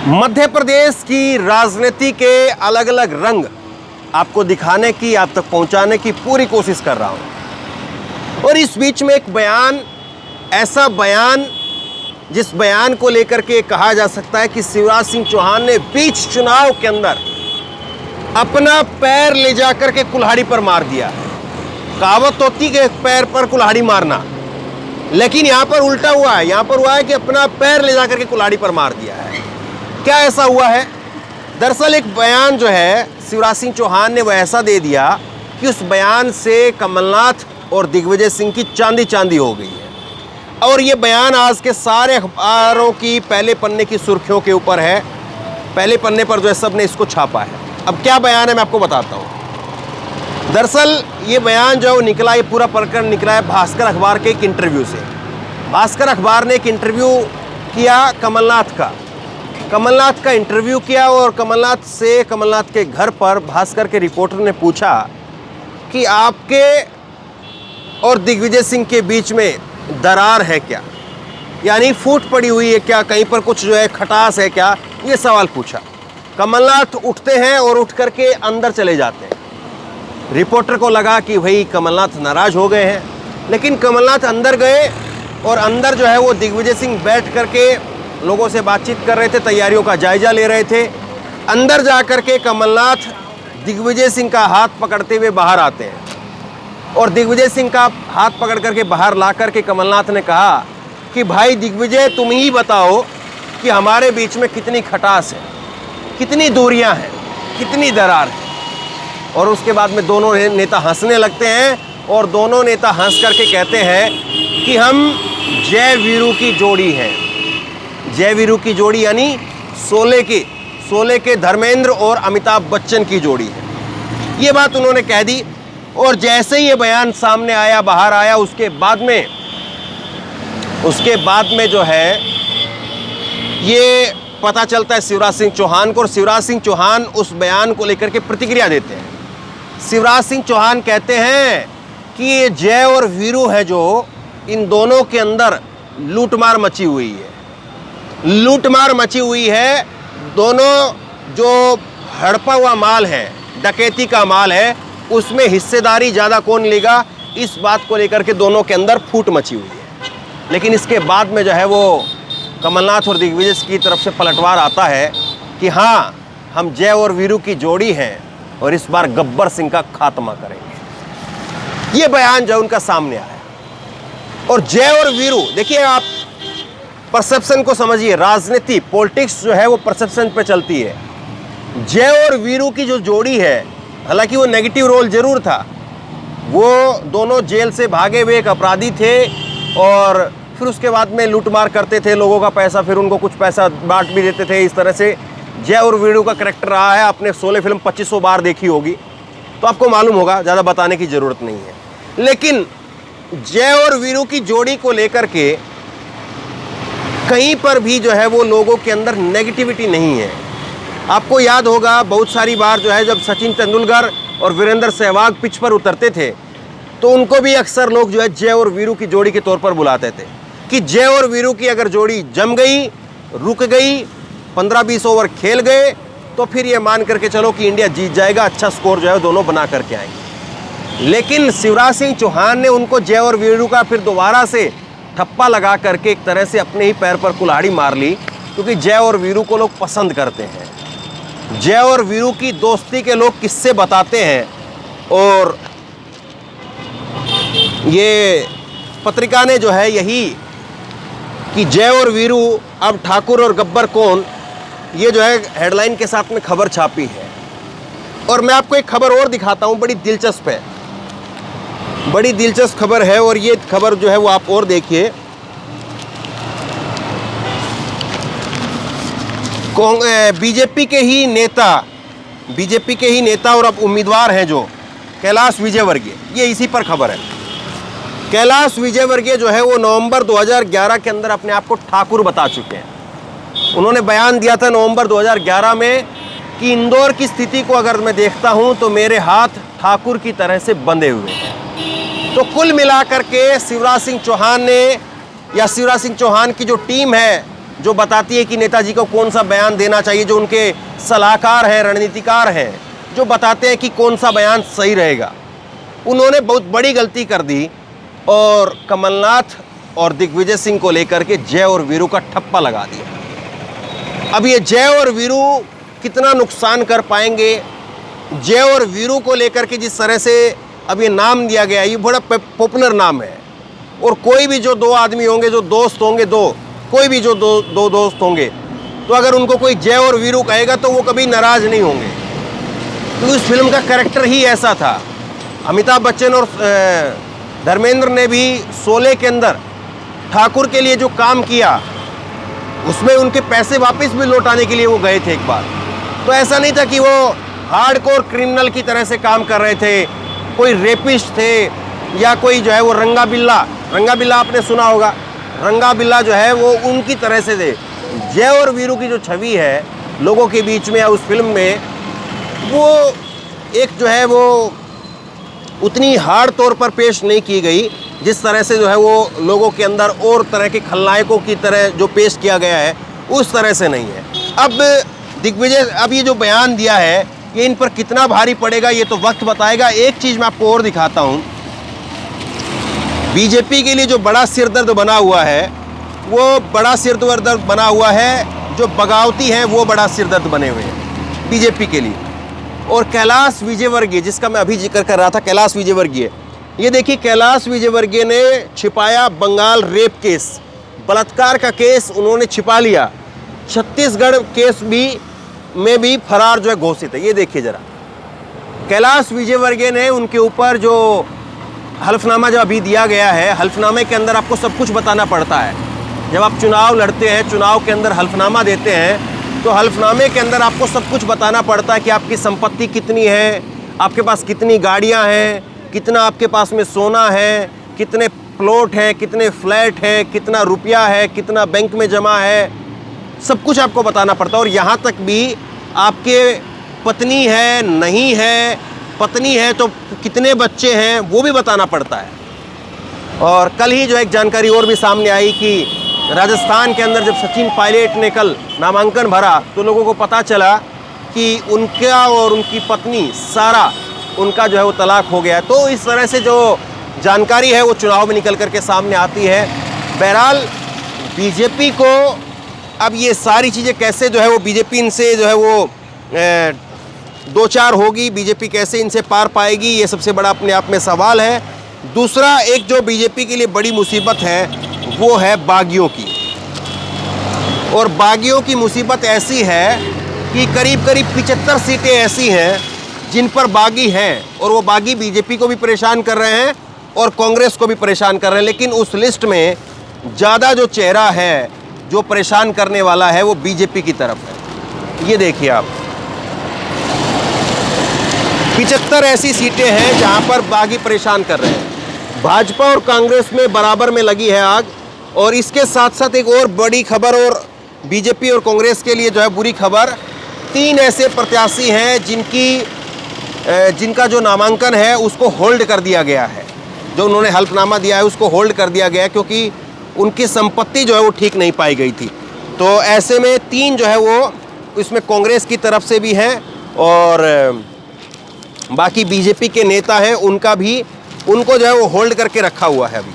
मध्य प्रदेश की राजनीति के अलग अलग रंग आपको दिखाने की, आप तक पहुंचाने की पूरी कोशिश कर रहा हूं। और इस बीच में एक बयान, ऐसा बयान जिस बयान को लेकर के कहा जा सकता है कि शिवराज सिंह चौहान ने बीच चुनाव के अंदर अपना पैर ले जाकर के कुल्हाड़ी पर मार दिया। कहावत होती है कि पैर पर कुल्हाड़ी मारना, लेकिन यहां पर उल्टा हुआ है। यहां पर हुआ है कि अपना पैर ले जाकर के कुल्हाड़ी पर मार दिया है। क्या ऐसा हुआ है? दरअसल एक बयान जो है शिवराज सिंह चौहान ने वह ऐसा दे दिया कि उस बयान से कमलनाथ और दिग्विजय सिंह की चांदी चांदी हो गई है। और ये बयान आज के सारे अखबारों की पहले पन्ने की सुर्खियों के ऊपर है। पहले पन्ने पर जो है सब ने इसको छापा है। अब क्या बयान है मैं आपको बताता हूँ। दरअसल ये बयान जो निकला, ये पूरा प्रकरण निकला है भास्कर अखबार के एक इंटरव्यू से। भास्कर अखबार ने एक इंटरव्यू किया कमलनाथ का इंटरव्यू किया और कमलनाथ के घर पर भास्कर के रिपोर्टर ने पूछा कि आपके और दिग्विजय सिंह के बीच में दरार है क्या, यानी फूट पड़ी हुई है क्या, कहीं पर कुछ जो है खटास है क्या, ये सवाल पूछा। कमलनाथ उठते हैं और उठ करके अंदर चले जाते हैं। रिपोर्टर को लगा कि भाई कमलनाथ नाराज हो गए हैं, लेकिन कमलनाथ अंदर गए और अंदर जो है वो दिग्विजय सिंह बैठ करके लोगों से बातचीत कर रहे थे, तैयारियों का जायजा ले रहे थे। अंदर जा करके कमलनाथ दिग्विजय सिंह का हाथ पकड़ते हुए बाहर आते हैं और दिग्विजय सिंह का हाथ पकड़ करके बाहर ला करके कमलनाथ ने कहा कि भाई दिग्विजय, तुम ही बताओ कि हमारे बीच में कितनी खटास है, कितनी दूरियां हैं, कितनी दरार है। और उसके बाद में दोनों नेता हंसने लगते हैं और दोनों नेता हंस करके कहते हैं कि हम जय वीरू की जोड़ी हैं। जय वीरू की जोड़ी यानी शोले के धर्मेंद्र और अमिताभ बच्चन की जोड़ी है। ये बात उन्होंने कह दी। और जैसे ही ये बयान सामने आया, बाहर आया, उसके बाद में जो है ये पता चलता है शिवराज सिंह चौहान को, और शिवराज सिंह चौहान उस बयान को लेकर के प्रतिक्रिया देते हैं। शिवराज सिंह चौहान कहते हैं कि ये जय और वीरू है जो, इन दोनों के अंदर लूटमार मची हुई है। लूटमार मची हुई है। दोनों जो हड़पा हुआ माल है, डकैती का माल है, उसमें हिस्सेदारी ज़्यादा कौन लेगा, इस बात को लेकर के दोनों के अंदर फूट मची हुई है। लेकिन इसके बाद में जो है वो कमलनाथ और दिग्विजय की तरफ से पलटवार आता है कि हाँ, हम जय और वीरू की जोड़ी हैं और इस बार गब्बर सिंह का खात्मा करेंगे। ये बयान जो उनका सामने आया। और जय और वीरू, देखिए आप परसेप्शन को समझिए। राजनीति, पॉलिटिक्स जो है वो परसेप्शन पे चलती है। जय और वीरू की जो जोड़ी है, हालांकि वो नेगेटिव रोल जरूर था, वो दोनों जेल से भागे हुए एक अपराधी थे और फिर उसके बाद में लूटमार करते थे लोगों का पैसा, फिर उनको कुछ पैसा बांट भी देते थे। इस तरह से जय और वीरू का कैरेक्टर रहा है। आपने शोले फिल्म 2500 बार देखी होगी तो आपको मालूम होगा, ज़्यादा बताने की ज़रूरत नहीं है। लेकिन जय और वीरू की जोड़ी को लेकर के कहीं पर भी जो है वो लोगों के अंदर नेगेटिविटी नहीं है। आपको याद होगा बहुत सारी बार जो है जब सचिन तेंदुलकर और वीरेंद्र सहवाग पिच पर उतरते थे तो उनको भी अक्सर लोग जो है जय और वीरू की जोड़ी के तौर पर बुलाते थे कि जय और वीरू की अगर जोड़ी जम गई, रुक गई, 15-20 ओवर खेल गए तो फिर ये मान करके चलो कि इंडिया जीत जाएगा, अच्छा स्कोर जो है दोनों बना करके आएंगे। लेकिन शिवराज सिंह चौहान ने उनको जय और वीरू का फिर दोबारा से ठप्पा लगा करके एक तरह से अपने ही पैर पर कुल्हाड़ी मार ली, क्योंकि जय और वीरू को लोग पसंद करते हैं। जय और वीरू की दोस्ती के लोग किस्से बताते हैं और ये पत्रिका ने जो है यही कि जय और वीरू अब ठाकुर और गब्बर कौन, ये जो है हेडलाइन के साथ में खबर छापी है। और मैं आपको एक खबर और दिखाता हूँ, बड़ी दिलचस्प है, बड़ी दिलचस्प खबर है। और ये खबर जो है वो आप और देखिए। बीजेपी के ही नेता और अब उम्मीदवार हैं जो कैलाश विजयवर्गीय, ये इसी पर खबर है। कैलाश विजयवर्गीय जो है वो नवंबर 2011 के अंदर अपने आप को ठाकुर बता चुके हैं। उन्होंने बयान दिया था नवंबर 2011 में कि इंदौर की स्थिति को अगर मैं देखता हूं तो मेरे हाथ ठाकुर की तरह से बंधे हुए हैं। तो कुल मिलाकर के शिवराज सिंह चौहान ने, या शिवराज सिंह चौहान की जो टीम है, जो बताती है कि नेताजी को कौन सा बयान देना चाहिए, जो उनके सलाहकार हैं, रणनीतिकार हैं, जो बताते हैं कि कौन सा बयान सही रहेगा। उन्होंने बहुत बड़ी गलती कर दी और कमलनाथ और दिग्विजय सिंह को लेकर के जय और वीरू का ठप्पा लगा दिया। अब ये जय और वीरू कितना नुकसान कर पाएंगे, जय और वीरू को लेकर के जिस तरह से अब ये नाम दिया गया, ये बड़ा पॉपुलर नाम है। और कोई भी जो दो आदमी होंगे, जो दोस्त होंगे, कोई भी जो दो दोस्त होंगे, तो अगर उनको कोई जय और वीरू कहेगा तो वो कभी नाराज नहीं होंगे। तो इस फिल्म का कैरेक्टर ही ऐसा था। अमिताभ बच्चन और धर्मेंद्र ने भी शोले के अंदर ठाकुर के लिए जो काम किया, उसमें उनके पैसे वापस भी लौटाने के लिए वो गए थे एक बार। तो ऐसा नहीं था कि वो हार्डकोर क्रिमिनल की तरह से काम कर रहे थे, कोई रेपिस्ट थे या कोई जो है वो रंगा बिल्ला आपने सुना होगा। रंगा बिल्ला जो है वो उनकी तरह से थे। जय और वीरू की जो छवि है लोगों के बीच में या उस फिल्म में, वो एक जो है वो उतनी हार्ड तौर पर पेश नहीं की गई जिस तरह से जो है वो लोगों के अंदर और तरह के खलनायकों की तरह जो पेश किया गया है, उस तरह से नहीं है। अब दिग्विजय अब ये जो बयान दिया है ये इन पर कितना भारी पड़ेगा ये तो वक्त बताएगा। एक चीज़ मैं आपको और दिखाता हूँ, बीजेपी के लिए जो बड़ा सिरदर्द बना हुआ है, वो बड़ा सिरदर्द बना हुआ है, जो बगावती हैं वो बड़ा सिरदर्द बने हुए हैं बीजेपी के लिए। और कैलाश विजयवर्गीय, जिसका मैं अभी जिक्र कर रहा था, कैलाश विजयवर्गीय, ये देखिए कैलाश विजयवर्गीय ने छिपाया बंगाल रेप केस, बलात्कार का केस उन्होंने छिपा लिया। छत्तीसगढ़ केस में भी फरार जो है घोषित है। ये देखिए जरा, कैलाश विजयवर्गीय ने उनके ऊपर जो हल्फनामा जो अभी दिया गया है, हल्फनामे के अंदर आपको सब कुछ बताना पड़ता है। जब आप चुनाव लड़ते हैं, चुनाव के अंदर हल्फनामा देते हैं, तो हल्फनामे के अंदर आपको सब कुछ बताना पड़ता है कि आपकी संपत्ति कितनी है, आपके पास कितनी गाड़ियां हैं, कितना आपके पास में सोना है, कितने प्लॉट हैं, कितने फ्लैट हैं, कितना रुपया है, कितना बैंक में जमा है, सब कुछ आपको बताना पड़ता है। और यहाँ तक भी आपके पत्नी है, नहीं है, पत्नी है तो कितने बच्चे हैं, वो भी बताना पड़ता है। और कल ही जो एक जानकारी और भी सामने आई कि राजस्थान के अंदर जब सचिन पायलट ने कल नामांकन भरा तो लोगों को पता चला कि उनका और उनकी पत्नी सारा, उनका जो है वो तलाक हो गया। तो इस तरह से जो जानकारी है वो चुनाव में निकल करके सामने आती है। बहरहाल बीजेपी को अब ये सारी चीज़ें कैसे जो है वो बीजेपी इनसे जो है वो दो चार होगी, बीजेपी कैसे इनसे पार पाएगी, ये सबसे बड़ा अपने आप में सवाल है। दूसरा एक जो बीजेपी के लिए बड़ी मुसीबत है वो है बागियों की। और बागियों की मुसीबत ऐसी है कि करीब करीब 75 सीटें ऐसी हैं जिन पर बागी हैं, और वो बागी बीजेपी को भी परेशान कर रहे हैं और कांग्रेस को भी परेशान कर रहे हैं। लेकिन उस लिस्ट में ज़्यादा जो चेहरा है जो परेशान करने वाला है वो बीजेपी की तरफ है। ये देखिए आप, 75 ऐसी सीटें हैं जहां पर बागी परेशान कर रहे हैं। भाजपा और कांग्रेस में बराबर में लगी है आग। और इसके साथ साथ एक और बड़ी खबर, और बीजेपी और कांग्रेस के लिए जो है बुरी खबर, 3 ऐसे प्रत्याशी हैं जिनका जो नामांकन है उसको होल्ड कर दिया गया है। जो उन्होंने हल्फनामा दिया है उसको होल्ड कर दिया गया है क्योंकि उनकी संपत्ति जो है वो ठीक नहीं पाई गई थी। तो ऐसे में 3 जो है वो इसमें कांग्रेस की तरफ से भी हैं और बाकी बीजेपी के नेता हैं, उनको जो है वो होल्ड करके रखा हुआ है। अभी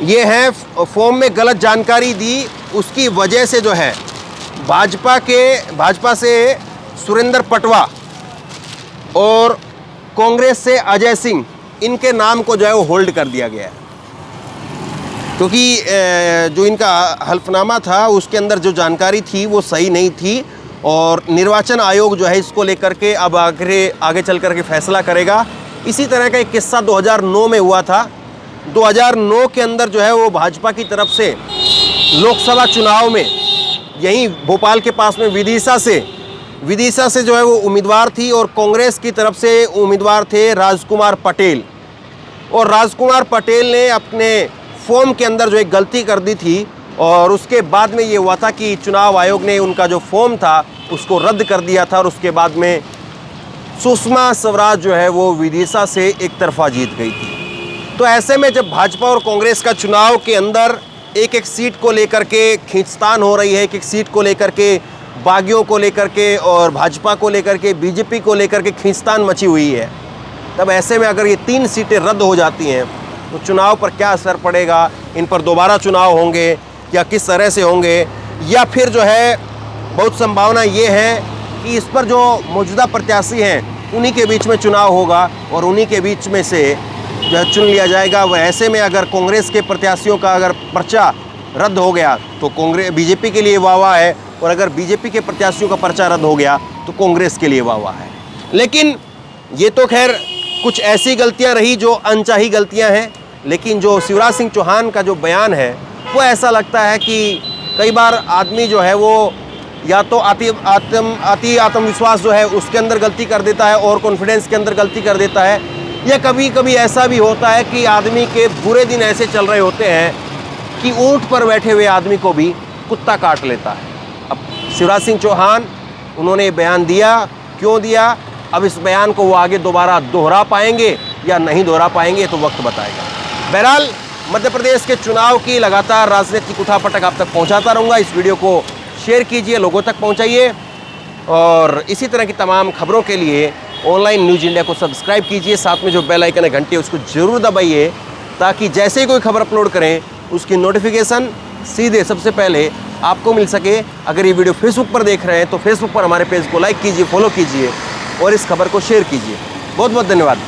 ये है फॉर्म में गलत जानकारी दी, उसकी वजह से जो है भाजपा से सुरेंद्र पटवा और कांग्रेस से अजय सिंह, इनके नाम को जो है वो होल्ड कर दिया गया है। क्योंकि जो इनका हल्फनामा था उसके अंदर जो जानकारी थी वो सही नहीं थी और निर्वाचन आयोग जो है इसको लेकर के अब आगे चल कर के फैसला करेगा। इसी तरह का एक किस्सा 2009 में हुआ था। 2009 के अंदर जो है वो भाजपा की तरफ से लोकसभा चुनाव में यहीं भोपाल के पास में विदिशा से जो है वो उम्मीदवार थी और कांग्रेस की तरफ से उम्मीदवार थे राजकुमार पटेल। और राजकुमार पटेल ने अपने फॉर्म के अंदर जो एक गलती कर दी थी और उसके बाद में ये हुआ था कि चुनाव आयोग ने उनका जो फॉर्म था उसको रद्द कर दिया था और उसके बाद में सुषमा स्वराज जो है वो विदिशा से एक तरफा जीत गई थी। तो ऐसे में जब भाजपा और कांग्रेस का चुनाव के अंदर एक एक सीट को लेकर के खींचतान हो रही है, एक एक सीट को लेकर के, बागियों को लेकर के और भाजपा को लेकर के, बीजेपी को लेकर के खींचतान मची हुई है। तब ऐसे में अगर ये 3 सीटें रद्द हो जाती हैं तो चुनाव पर क्या असर पड़ेगा, इन पर दोबारा चुनाव होंगे या किस तरह से होंगे, या फिर जो है बहुत संभावना ये है कि इस पर जो मौजूदा प्रत्याशी हैं उन्हीं के बीच में चुनाव होगा और उन्हीं के बीच में से जो है चुन लिया जाएगा। वह ऐसे में अगर कांग्रेस के प्रत्याशियों का अगर पर्चा रद्द हो गया तो बीजेपी के लिए वाह है, और अगर बीजेपी के प्रत्याशियों का पर्चा रद्द हो गया तो कांग्रेस के लिए वाह है। लेकिन ये तो खैर कुछ ऐसी गलतियां रही जो अनचाही गलतियां हैं, लेकिन जो शिवराज सिंह चौहान का जो बयान है वो ऐसा लगता है कि कई बार आदमी जो है वो या तो अति आत्मविश्वास जो है उसके अंदर गलती कर देता है और कॉन्फिडेंस के अंदर गलती कर देता है, या कभी कभी ऐसा भी होता है कि आदमी के बुरे दिन ऐसे चल रहे होते हैं कि ऊंट पर बैठे हुए आदमी को भी कुत्ता काट लेता है। अब शिवराज सिंह चौहान उन्होंने बयान दिया, क्यों दिया, अब इस बयान को वो आगे दोबारा दोहरा पाएंगे या नहीं दोहरा पाएंगे तो वक्त बताएगा। बहरहाल मध्य प्रदेश के चुनाव की लगातार राजनीतिक उठापटक आप तक पहुंचाता रहूँगा। इस वीडियो को शेयर कीजिए, लोगों तक पहुंचाइए, और इसी तरह की तमाम खबरों के लिए ऑनलाइन न्यूज़ इंडिया को सब्सक्राइब कीजिए। साथ में जो बेल आइकन है घंटी उसको ज़रूर दबाइए ताकि जैसे ही कोई खबर अपलोड करें उसकी नोटिफिकेशन सीधे सबसे पहले आपको मिल सके। अगर ये वीडियो फेसबुक पर देख रहे हैं तो फेसबुक पर हमारे पेज को लाइक कीजिए, फॉलो कीजिए और इस खबर को शेयर कीजिए। बहुत बहुत धन्यवाद।